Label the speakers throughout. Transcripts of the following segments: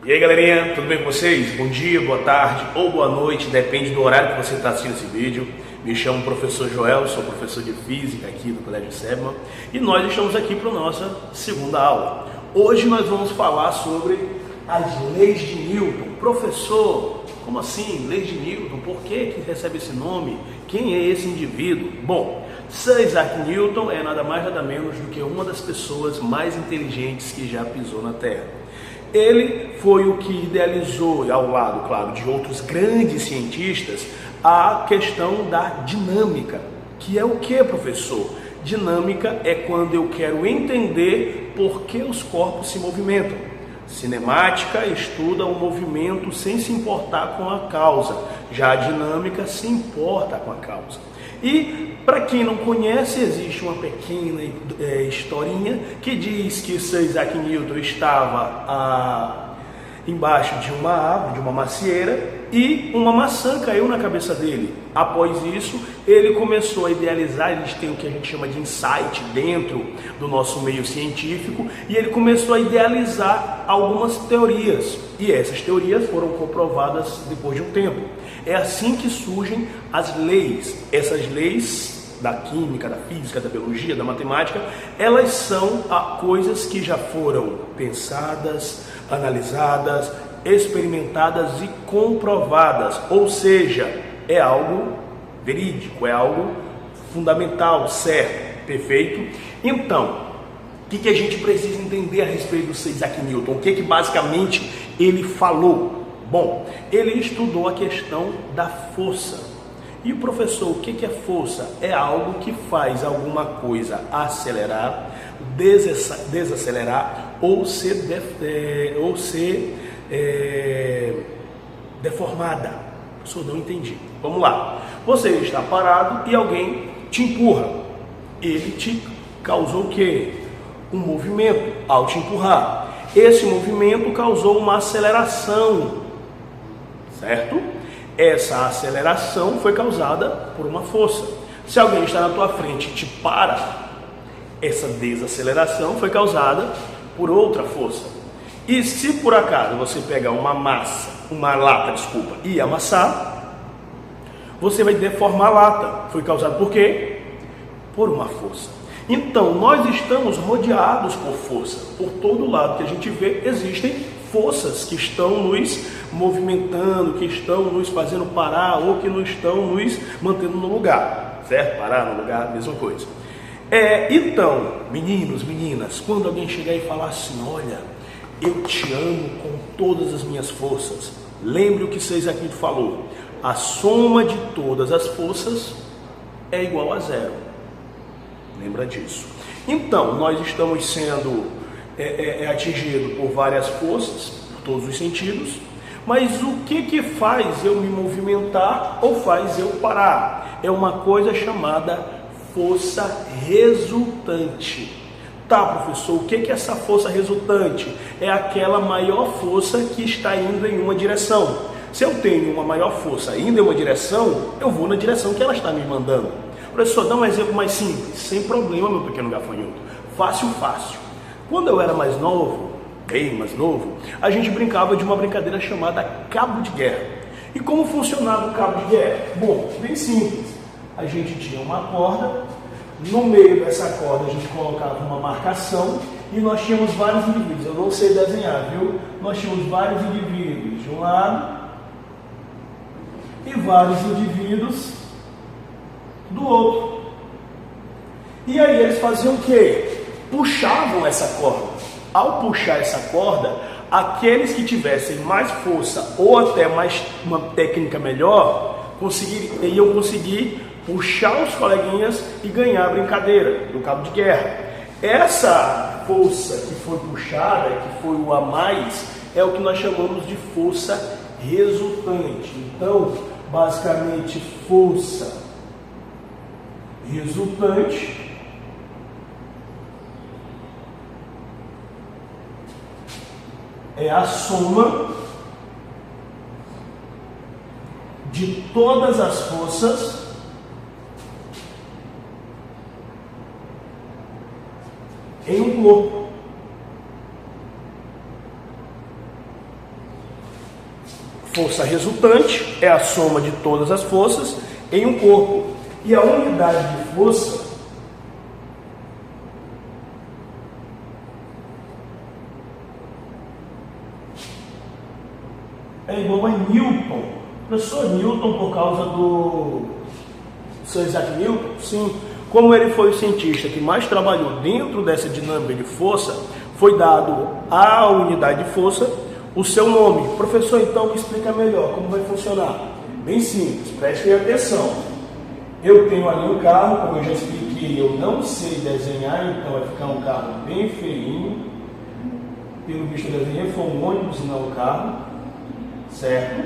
Speaker 1: E aí galerinha, tudo bem com vocês? Bom dia, boa tarde ou boa noite, depende do horário que você está assistindo esse vídeo. Me chamo professor Joel, sou professor de Física aqui do Colégio Sebman e nós estamos aqui para a nossa segunda aula. Hoje nós vamos falar sobre as leis de Newton. Professor, como assim? Leis de Newton? Por que recebe esse nome? Quem é esse indivíduo? Bom, Sir Isaac Newton é nada mais nada menos do que uma das pessoas mais inteligentes que já pisou na Terra. Ele foi o que idealizou, ao lado, claro, de outros grandes cientistas, a questão da dinâmica. Que é o que, professor? Dinâmica é quando eu quero entender por que os corpos se movimentam. Cinemática estuda o movimento sem se importar com a causa. Já a dinâmica se importa com a causa. E, para quem não conhece, existe uma pequena historinha que diz que Sir Isaac Newton estava embaixo de uma árvore, de uma macieira, e uma maçã caiu na cabeça dele. Após isso, ele começou a idealizar, eles têm o que a gente chama de insight dentro do nosso meio científico, e ele começou a idealizar algumas teorias, e essas teorias foram comprovadas depois de um tempo. É assim que surgem as leis. Essas leis da química, da física, da biologia, da matemática, elas são coisas que já foram pensadas, analisadas, experimentadas e comprovadas, ou seja, é algo verídico, é algo fundamental, certo, perfeito? Então, o que a gente precisa entender a respeito do Sir Isaac Newton? O que basicamente ele falou? Bom, ele estudou a questão da força. E o professor, o que é força? É algo que faz alguma coisa acelerar, desacelerar ou ser deformada. Professor, não entendi. Vamos lá. Você está parado e alguém te empurra. Ele te causou o quê? Um movimento ao te empurrar. Esse movimento causou uma aceleração, certo? Essa aceleração foi causada por uma força. Se alguém está na tua frente e te para, essa desaceleração foi causada por outra força. E se por acaso você pegar uma lata, e amassar, você vai deformar a lata. Foi causado por quê? Por uma força. Então, nós estamos rodeados por força. Por todo lado que a gente vê, existem forças que estão nos movimentando, que estão nos fazendo parar ou que não estão nos mantendo no lugar, certo? Parar no lugar, mesma coisa. Então, meninos, meninas, quando alguém chegar e falar assim, olha, eu te amo com todas as minhas forças, lembre o que Sir Isaac Newton falou, a soma de todas as forças é igual a zero. Lembra disso. Então, nós estamos sendo atingidos por várias forças, por todos os sentidos, mas o que faz eu me movimentar ou faz eu parar? É uma coisa chamada força resultante. Tá, professor, o que é essa força resultante? É aquela maior força que está indo em uma direção. Se eu tenho uma maior força indo em uma direção, eu vou na direção que ela está me mandando. Professor, dá um exemplo mais simples. Sem problema, meu pequeno gafanhoto. Fácil. Quando eu era mais novo, bem mais novo, a gente brincava de uma brincadeira chamada cabo de guerra. E como funcionava o cabo de guerra? Bom, bem simples. A gente tinha uma corda, no meio dessa corda a gente colocava uma marcação e nós tínhamos vários indivíduos. Eu não sei desenhar, viu? Nós tínhamos vários indivíduos de um lado e vários indivíduos do outro. E aí eles faziam o quê? Puxavam essa corda. Ao puxar essa corda, aqueles que tivessem mais força ou até mais uma técnica melhor iam conseguir puxar os coleguinhas e ganhar a brincadeira do cabo de guerra. Essa força que foi puxada, que foi o a mais, é o que nós chamamos de força resultante. Então, basicamente, força resultante é a soma de todas as forças em um corpo. Força resultante é a soma de todas as forças em um corpo. E a unidade de força é igual a Newton. Professor Newton, por causa do Sir Isaac Newton? Sim. Como ele foi o cientista que mais trabalhou dentro dessa dinâmica de força, foi dado à unidade de força o seu nome. Professor, então me explica melhor como vai funcionar. Bem simples, prestem atenção. Eu tenho ali um carro, como eu já expliquei, eu não sei desenhar, então vai ficar um carro bem feinho. Pelo visto eu desenhei, foi um ônibus e não um carro, certo?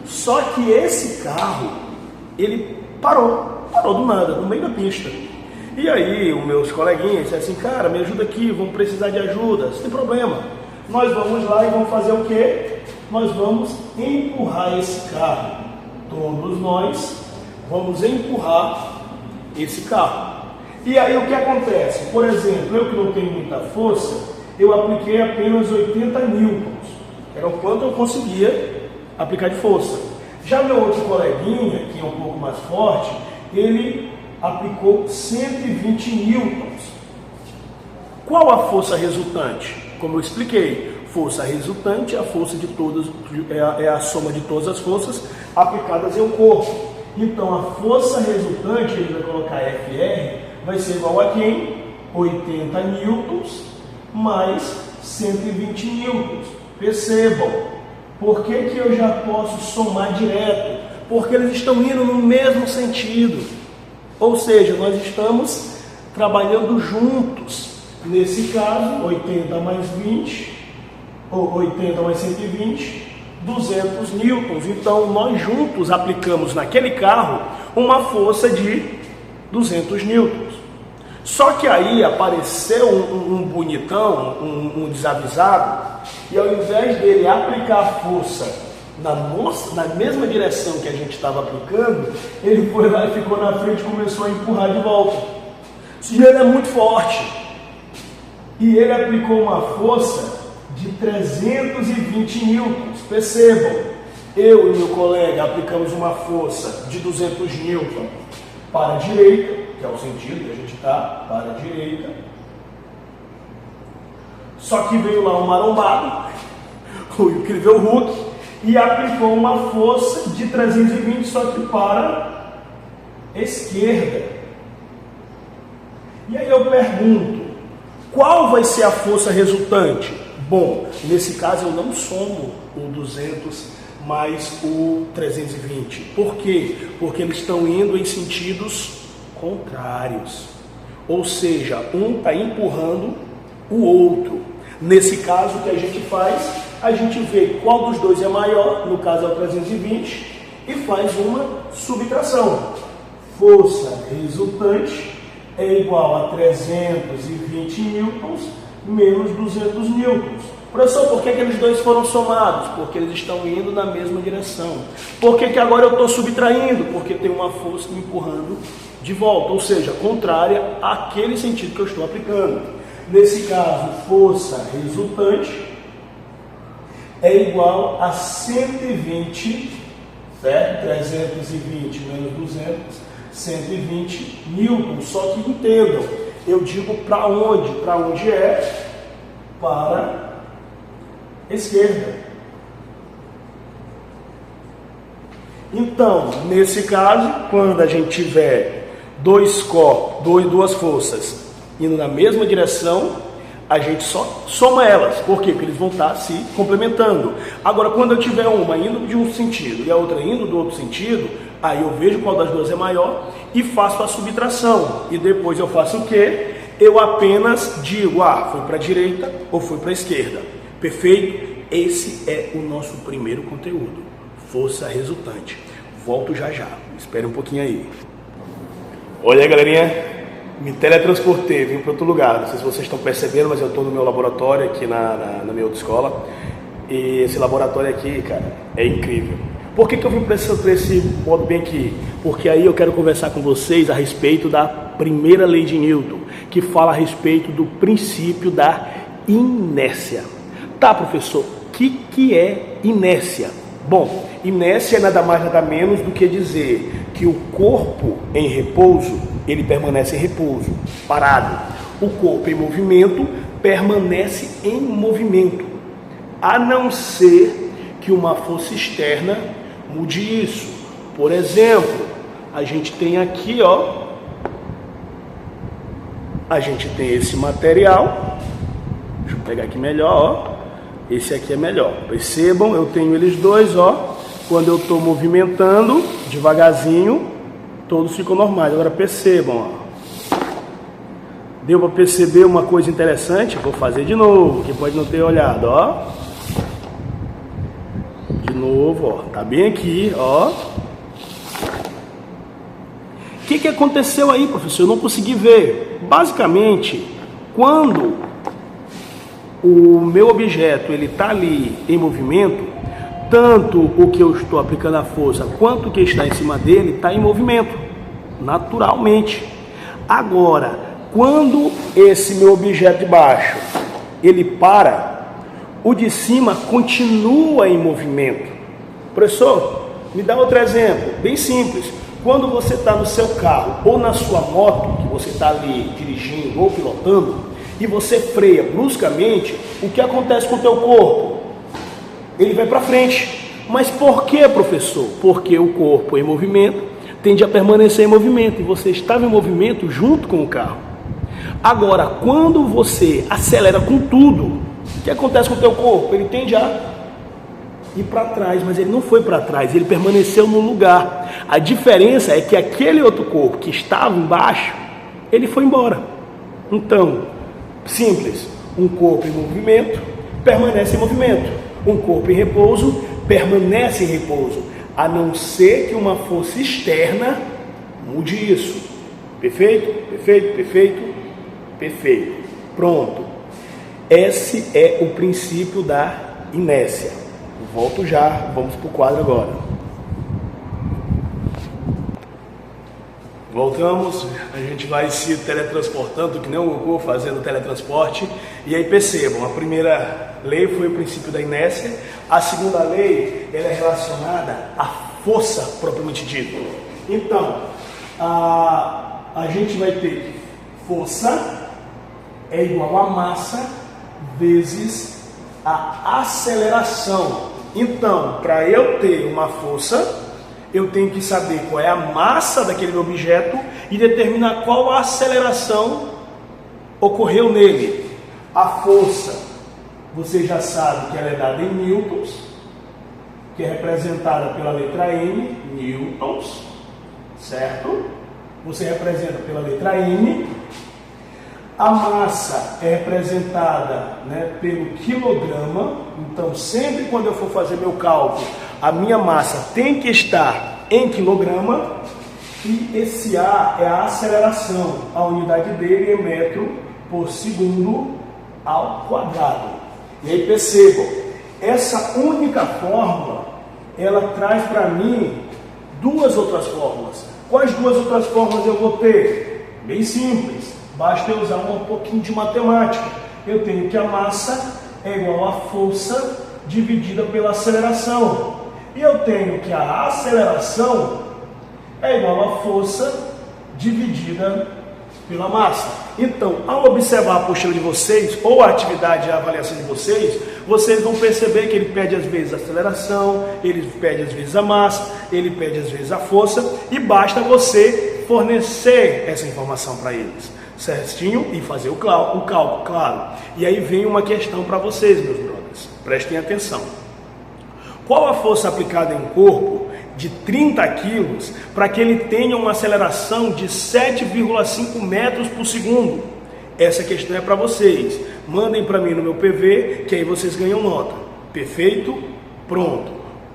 Speaker 1: Só que esse carro, ele parou do nada, no meio da pista. E aí, os meus coleguinhas disseram assim, cara, me ajuda aqui, vamos precisar de ajuda, sem problema. Nós vamos lá e vamos fazer o quê? Nós vamos empurrar esse carro. Todos nós vamos empurrar esse carro. E aí o que acontece? Por exemplo, eu que não tenho muita força, eu apliquei apenas 80 newtons. Era o quanto eu conseguia aplicar de força. Já meu outro coleguinha, que é um pouco mais forte, ele aplicou 120 newtons. Qual a força resultante? Como eu expliquei, força resultante é a força de todas, é a soma de todas as forças aplicadas em um corpo. Então a força resultante, ele vai colocar FR, vai ser igual a quem? 80 newtons mais 120 newtons. Percebam, por que eu já posso somar direto? Porque eles estão indo no mesmo sentido. Ou seja, nós estamos trabalhando juntos. Nesse caso, 80 mais 20, ou 80 mais 120, 200 newtons. Então, nós juntos aplicamos naquele carro uma força de 200 newtons. Só que aí apareceu um bonitão, um desavisado, e ao invés dele aplicar a força na mesma direção que a gente estava aplicando, ele foi lá e ficou na frente e começou a empurrar de volta. E ele é muito forte. E ele aplicou uma força de 320 newtons. Percebam, eu e meu colega aplicamos uma força de 200 newtons para a direita, que é o sentido que a gente está, para a direita. Só que veio lá um marombado, o incrível Hulk, e aplicou uma força de 320, só que para a esquerda. E aí eu pergunto, qual vai ser a força resultante? Bom, nesse caso eu não somo o 200 mais o 320. Por quê? Porque eles estão indo em sentidos contrários. Ou seja, um está empurrando o outro. Nesse caso, o que a gente faz? A gente vê qual dos dois é maior, no caso é o 320, e faz uma subtração. Força resultante é igual a 320 newtons menos 200 newtons. Professor, por que aqueles dois foram somados? Porque eles estão indo na mesma direção. Por que agora eu estou subtraindo? Porque tem uma força me empurrando de volta, ou seja, contrária àquele sentido que eu estou aplicando. Nesse caso, força resultante é igual a 120, certo? 320 menos 200, 120 newtons. Só que entendam, eu digo para onde? Para onde é? Para a esquerda. Então, nesse caso, quando a gente tiver duas forças indo na mesma direção, a gente só soma elas. Por quê? Porque eles vão estar se complementando. Agora, quando eu tiver uma indo de um sentido e a outra indo do outro sentido, aí eu vejo qual das duas é maior e faço a subtração. E depois eu faço o quê? Eu apenas digo, foi para a direita ou foi para a esquerda. Perfeito? Esse é o nosso primeiro conteúdo. Força resultante. Volto já já. Espere um pouquinho aí. Olha aí, galerinha. Me teletransportei, vim para outro lugar. Não sei se vocês estão percebendo, mas eu estou no meu laboratório aqui na minha outra escola. E esse laboratório aqui, cara, é incrível. Por que eu vim para esse modo bem aqui? Porque aí eu quero conversar com vocês a respeito da primeira lei de Newton, que fala a respeito do princípio da inércia. Tá, professor, o que é inércia? Bom, inércia é nada mais nada menos do que dizer que o corpo em repouso, ele permanece em repouso, parado. O corpo em movimento permanece em movimento, a não ser que uma força externa mude isso. Por exemplo, a gente tem aqui, ó, a gente tem esse material, deixa eu pegar aqui melhor, ó, esse aqui é melhor. Percebam, eu tenho eles dois, ó, quando eu estou movimentando devagarzinho, todos ficam normais. Agora percebam, ó. Deu para perceber uma coisa interessante? Vou fazer de novo, que pode não ter olhado, ó. De novo, ó, tá bem aqui, ó. O que aconteceu aí, professor? Eu não consegui ver. Basicamente, quando o meu objeto ele está ali em movimento, tanto o que eu estou aplicando a força quanto o que está em cima dele está em movimento, naturalmente. Agora, quando esse meu objeto de baixo ele para, o de cima continua em movimento. Professor, me dá outro exemplo, bem simples. Quando você está no seu carro ou na sua moto, que você está ali dirigindo ou pilotando, e você freia bruscamente, o que acontece com o teu corpo? Ele vai para frente. Mas por que, professor? Porque o corpo em movimento tende a permanecer em movimento, e você estava em movimento junto com o carro. Agora, quando você acelera com tudo, o que acontece com o teu corpo? Ele tende a ir para trás, mas ele não foi para trás, ele permaneceu no lugar. A diferença é que aquele outro corpo que estava embaixo, ele foi embora. Então, simples, um corpo em movimento permanece em movimento, um corpo em repouso permanece em repouso, a não ser que uma força externa mude isso. Perfeito? Perfeito? Perfeito? Perfeito. Pronto. Esse é o princípio da inércia. Volto já, vamos para o quadro agora. Voltamos, a gente vai se teletransportando, que nem o Goku fazendo teletransporte. E aí percebam, a primeira lei foi o princípio da inércia. A segunda lei, ela é relacionada à força propriamente dita. Então, a gente vai ter que força é igual a massa vezes a aceleração. Então, para eu ter uma força, eu tenho que saber qual é a massa daquele objeto e determinar qual a aceleração ocorreu nele. A força, você já sabe que ela é dada em newtons, que é representada pela letra N, newtons, certo? Você representa pela letra N. A massa é representada, pelo quilograma. Então, sempre quando eu for fazer meu cálculo, a minha massa tem que estar em quilograma. E esse A é a aceleração. A unidade dele é metro por segundo ao quadrado. E aí percebam, essa única fórmula, ela traz para mim duas outras fórmulas. Quais duas outras fórmulas eu vou ter? Bem simples. Basta eu usar um pouquinho de matemática. Eu tenho que a massa é igual à força dividida pela aceleração. E eu tenho que a aceleração é igual à força dividida pela massa. Então, ao observar a apostila de vocês, ou a atividade e a avaliação de vocês, vocês vão perceber que ele pede às vezes a aceleração, ele pede às vezes a massa, ele pede às vezes a força, e basta você fornecer essa informação para eles certinho e fazer o cálculo, claro. E aí vem uma questão para vocês, meus brothers. Prestem atenção. Qual a força aplicada em um corpo de 30 quilos para que ele tenha uma aceleração de 7,5 metros por segundo? Essa questão é para vocês. Mandem para mim no meu PV, que aí vocês ganham nota. Perfeito? Pronto.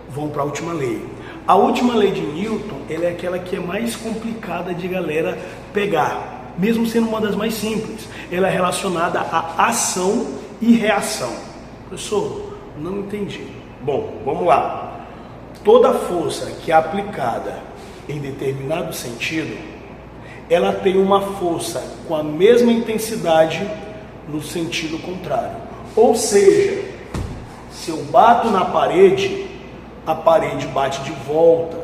Speaker 1: Vamos para a última lei. A última lei de Newton, ela é aquela que é mais complicada de galera pegar. Mesmo sendo uma das mais simples, ela é relacionada à ação e reação. Professor, não entendi. Bom, vamos lá. Toda força que é aplicada em determinado sentido, ela tem uma força com a mesma intensidade no sentido contrário. Ou seja, Se eu bato na parede, a parede bate de volta.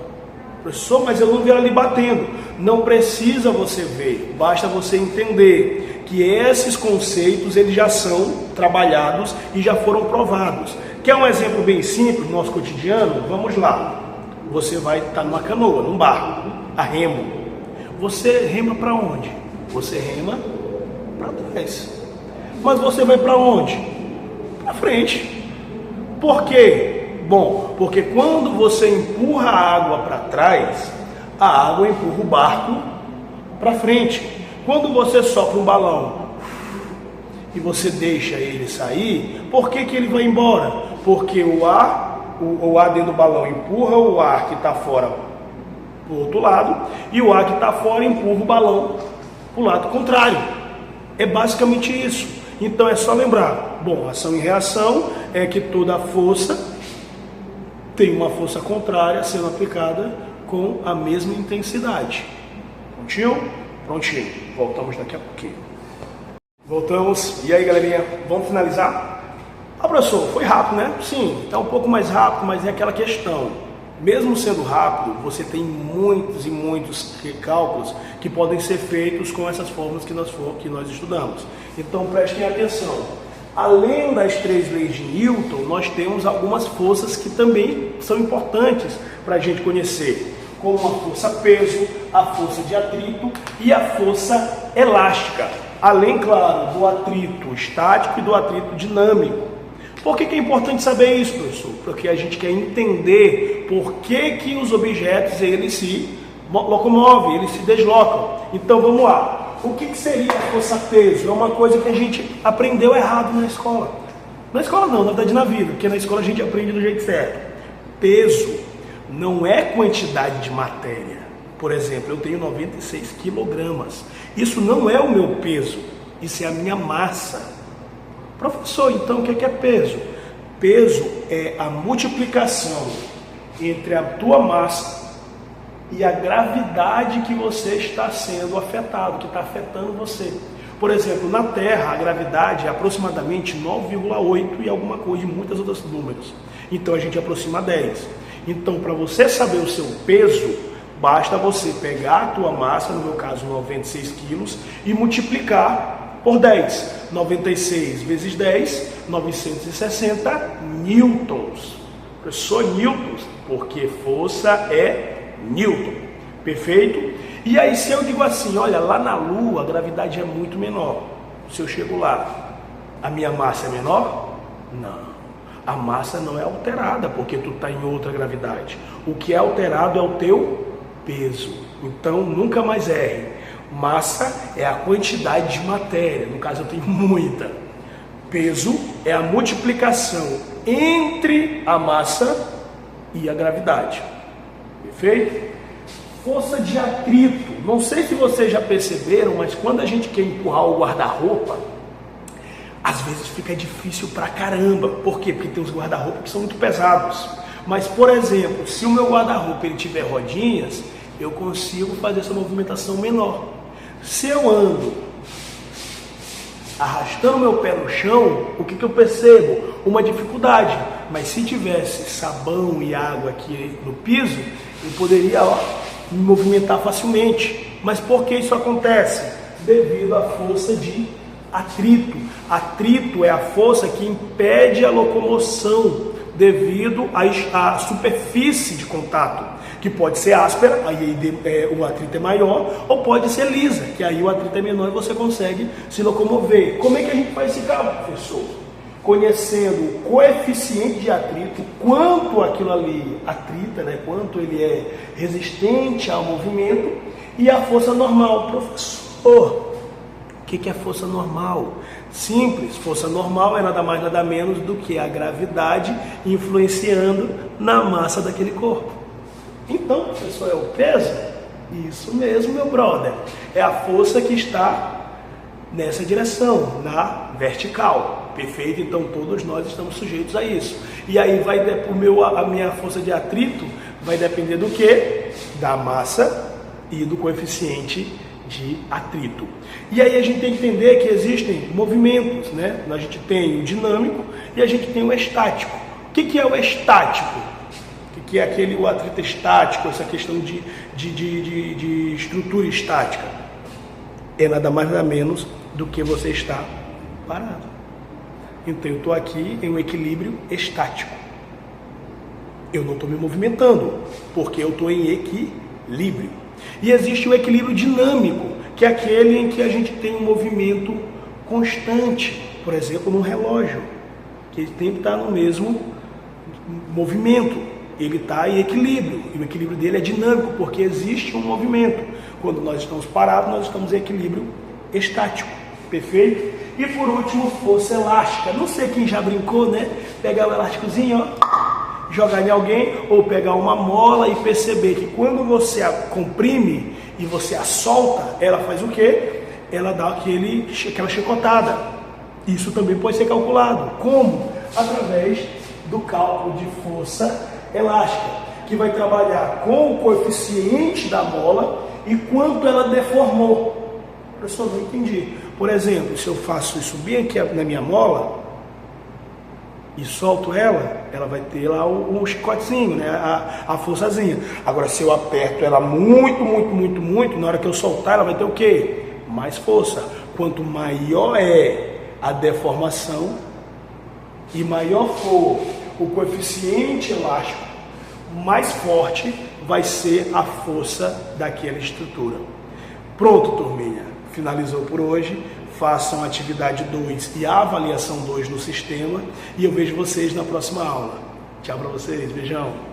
Speaker 1: Professor, mas eu não vi ela ali batendo. Não precisa você ver, basta você entender que esses conceitos eles já são trabalhados e já foram provados. Quer um exemplo bem simples do nosso cotidiano? Vamos lá. Você vai estar numa canoa, num barco, a remo. Você rema para onde? Você rema para trás. Mas você vai para onde? Para frente. Por quê? Bom, porque quando você empurra a água para trás, a água empurra o barco para frente. Quando você sopra um balão e você deixa ele sair, por que ele vai embora? Porque o ar dentro do balão empurra o ar que está fora para o outro lado e o ar que está fora empurra o balão para o lado contrário. É basicamente isso. Então é só lembrar, bom, ação e reação é que toda força tem uma força contrária sendo aplicada com a mesma intensidade. Prontinho? Prontinho. Voltamos daqui a pouquinho. Voltamos. E aí, galerinha, vamos finalizar? Ah, professor, foi rápido, né? Sim, está um pouco mais rápido, mas é aquela questão. Mesmo sendo rápido, você tem muitos e muitos cálculos que podem ser feitos com essas fórmulas que nós estudamos. Então, prestem atenção. Além das 3 leis de Newton, nós temos algumas forças que também são importantes para a gente conhecer, como a força peso, a força de atrito e a força elástica. Além, claro, do atrito estático e do atrito dinâmico. Por que é importante saber isso, professor? Porque a gente quer entender por que os objetos eles se locomovem, eles se deslocam. Então vamos lá. O que seria a força peso? É uma coisa que a gente aprendeu errado na escola. Na escola não, na verdade na vida, porque na escola a gente aprende do jeito certo. Peso não é quantidade de matéria. Por exemplo, eu tenho 96 quilogramas. Isso não é o meu peso, isso é a minha massa. Professor, então o que é peso? Peso é a multiplicação entre a tua massa e a gravidade que você está sendo afetado, que está afetando você. Por exemplo, na Terra, a gravidade é aproximadamente 9,8 e alguma coisa, e muitas outros números. Então a gente aproxima 10. Então, para você saber o seu peso, basta você pegar a tua massa, no meu caso 96 quilos, e multiplicar por 10. 96 vezes 10, 960 newtons. Professor, newtons, porque força é Newton, perfeito? E aí se eu digo assim, olha, lá na Lua a gravidade é muito menor. Se eu chego lá, a minha massa é menor? Não, a massa não é alterada porque tu está em outra gravidade. O que é alterado é o teu peso. Então nunca mais erre. Massa é a quantidade de matéria, no caso eu tenho muita. Peso é a multiplicação entre a massa e a gravidade. Perfeito? Força de atrito. Não sei se vocês já perceberam, mas quando a gente quer empurrar o guarda-roupa, às vezes fica difícil pra caramba. Por quê? Porque tem uns guarda-roupa que são muito pesados. Mas, por exemplo, se o meu guarda-roupa ele tiver rodinhas, eu consigo fazer essa movimentação menor. Se eu ando arrastando meu pé no chão, o que eu percebo? Uma dificuldade. Mas se tivesse sabão e água aqui no piso, eu poderia me movimentar facilmente. Mas por que isso acontece? Devido à força de atrito. Atrito é a força que impede a locomoção devido à superfície de contato, que pode ser áspera, aí o atrito é maior, ou pode ser lisa, que aí o atrito é menor e você consegue se locomover. Como é que a gente faz esse cálculo, professor? Conhecendo o coeficiente de atrito, quanto aquilo ali atrita, né? Quanto ele é resistente ao movimento, e a força normal. Professor, o que é força normal? Simples, força normal é nada mais nada menos do que a gravidade influenciando na massa daquele corpo. Então, professor, é o peso? Isso mesmo, meu brother. É a força que está nessa direção, na vertical. Perfeito? Então todos nós estamos sujeitos a isso. E aí a minha força de atrito vai depender do quê? Da massa e do coeficiente de atrito. E aí a gente tem que entender que existem movimentos, né? A gente tem o dinâmico e a gente tem o estático. O que é o estático? O que é o atrito estático, essa questão de estrutura estática? É nada mais nada menos do que você está parado. Então eu estou aqui em um equilíbrio estático. Eu não estou me movimentando, porque eu estou em equilíbrio. E existe o equilíbrio dinâmico, que é aquele em que a gente tem um movimento constante. Por exemplo, num relógio, que ele tem que estar no mesmo movimento. Ele está em equilíbrio, e o equilíbrio dele é dinâmico, porque existe um movimento. Quando nós estamos parados, nós estamos em equilíbrio estático. Perfeito? E por último, força elástica. Não sei quem já brincou, né? Pegar o elásticozinho, ó, jogar em alguém, ou pegar uma mola e perceber que quando você a comprime e você a solta, ela faz o quê? Ela dá aquela chicotada. Isso também pode ser calculado. Como? Através do cálculo de força elástica, que vai trabalhar com o coeficiente da mola e quanto ela deformou. Professor, não entendi. Por exemplo, se eu faço isso bem aqui na minha mola e solto ela, ela vai ter lá o chicotezinho, né? a forçazinha. Agora, se eu aperto ela muito, na hora que eu soltar, ela vai ter o quê? Mais força. Quanto maior é a deformação e maior for o coeficiente elástico, mais forte vai ser a força daquela estrutura. Pronto, turminha. Finalizou por hoje. Façam a atividade 2 e a avaliação 2 no sistema. E eu vejo vocês na próxima aula. Tchau para vocês. Beijão.